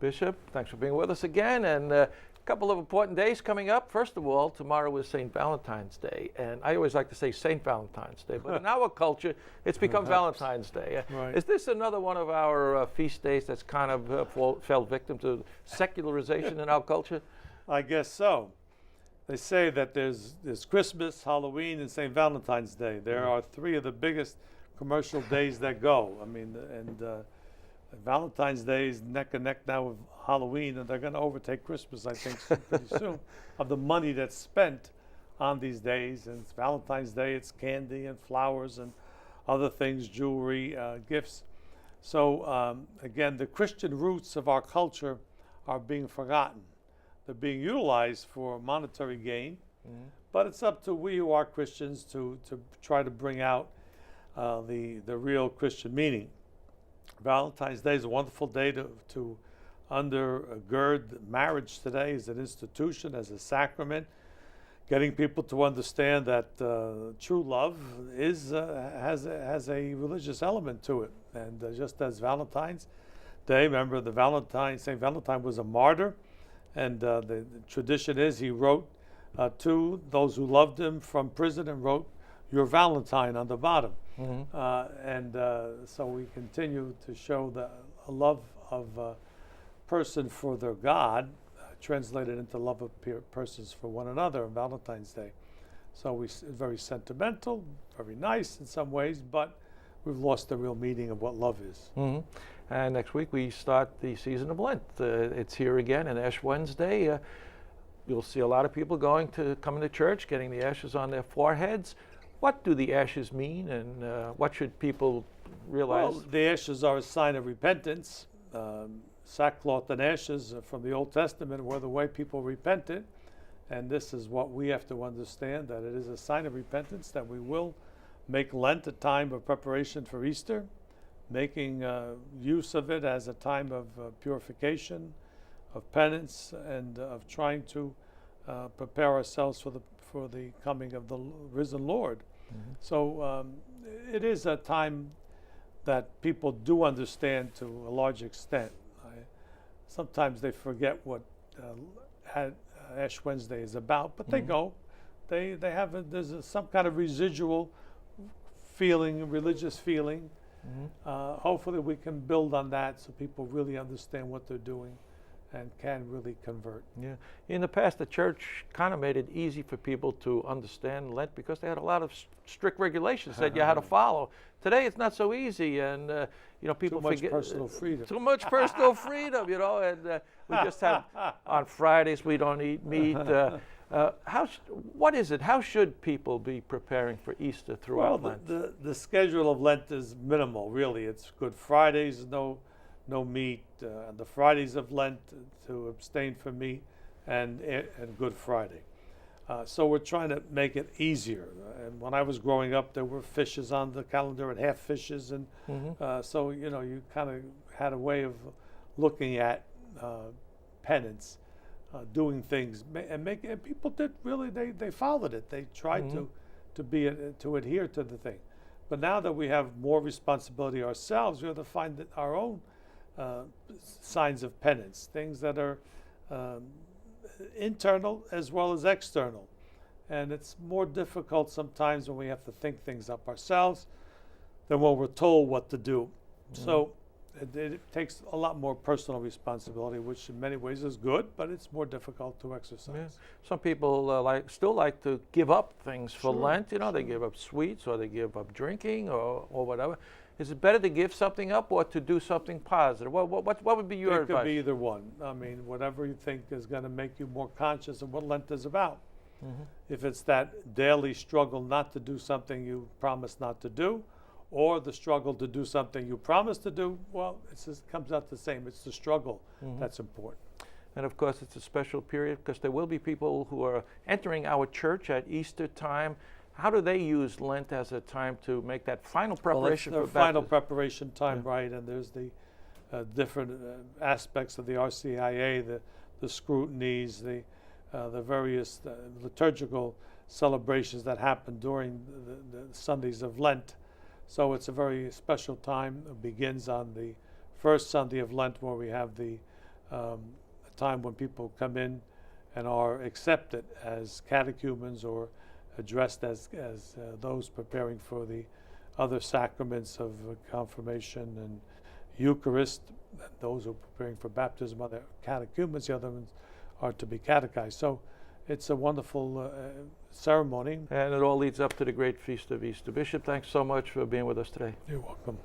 Bishop, thanks for being with us again. And a couple of important days coming up. First of all, tomorrow is St. Valentine's Day. And I always like to say St. Valentine's Day, but in our culture, it's become Valentine's Day. Right. Is this another one of our feast days that's kind of fell victim to secularization in our culture? I guess so. They say that there's Christmas, Halloween, and St. Valentine's Day. There are three of the biggest commercial days that go. I mean, and Valentine's Day is neck and neck now with Halloween, and they're going to overtake Christmas, I think, pretty soon, of the money that's spent on these days. And it's Valentine's Day, it's candy and flowers and other things, jewelry, gifts. So again, the Christian roots of our culture are being forgotten. They're being utilized for monetary gain, but it's up to we who are Christians to try to bring out the real Christian meaning. Valentine's Day is a wonderful day to undergird marriage today as an institution, as a sacrament, getting people to understand that true love has a religious element to it. And just as Valentine's Day, remember St. Valentine was a martyr, and the tradition is he wrote to those who loved him from prison and wrote, "Your Valentine" on the bottom. So we continue to show a love of a person for their God, translated into love of persons for one another on Valentine's Day. So it's very sentimental, very nice in some ways, but we've lost the real meaning of what love is. And next week we start the season of Lent. It's here again, and Ash Wednesday. You'll see a lot of people coming to church, getting the ashes on their foreheads. What do the ashes mean, and what should people realize? Well, the ashes are a sign of repentance. Sackcloth and ashes from the Old Testament were the way people repented. And this is what we have to understand, that it is a sign of repentance, that we will make Lent a time of preparation for Easter, making use of it as a time of purification, of penance, and of trying to prepare ourselves for the coming of the risen Lord. So it is a time that people do understand to a large extent. Sometimes they forget what Ash Wednesday is about, but they go. They have there's some kind of residual feeling, religious feeling. Hopefully we can build on that so people really understand what they're doing and can really convert. Yeah. In the past, the church kind of made it easy for people to understand Lent because they had a lot of strict regulations that you had to follow. Today, it's not so easy, and people too much forget personal freedom. Too much personal freedom, and we just have on Fridays we don't eat meat. What is it? How should people be preparing for Easter throughout Lent? The schedule of Lent is minimal, really. It's Good Fridays, no meat. The Fridays of Lent to abstain from meat, and Good Friday. So we're trying to make it easier. And when I was growing up, there were fishes on the calendar and half fishes, and so you kind of had a way of looking at penance, doing things, and people did really. They followed it. They tried to adhere to the thing. But now that we have more responsibility ourselves, we have to find our own signs of penance, things that are internal as well as external. And it's more difficult sometimes when we have to think things up ourselves than when we're told what to do. So it takes a lot more personal responsibility, which in many ways is good, but it's more difficult to exercise. Yeah. Some people still like to give up things for Lent. They give up sweets, or they give up drinking, or whatever. Is it better to give something up or to do something positive? What would be your advice? It could be either one. I mean, whatever you think is going to make you more conscious of what Lent is about. If it's that daily struggle not to do something you promised not to do, or the struggle to do something you promised to do, well, it comes out the same. It's the struggle that's important. And of course, it's a special period because there will be people who are entering our church at Easter time. How do they use Lent as a time to make that final preparation for baptism? Final preparation time, right? And there's the different aspects of the RCIA, the scrutinies, the various liturgical celebrations that happen during the Sundays of Lent. So it's a very special time. It begins on the first Sunday of Lent, where we have the a time when people come in and are accepted as catechumens or addressed as those preparing for the other sacraments of confirmation and Eucharist. Those who are preparing for baptism are the catechumens, the other ones are to be catechized. So it's a wonderful ceremony. And it all leads up to the great feast of Easter. Bishop, thanks so much for being with us today. You're welcome.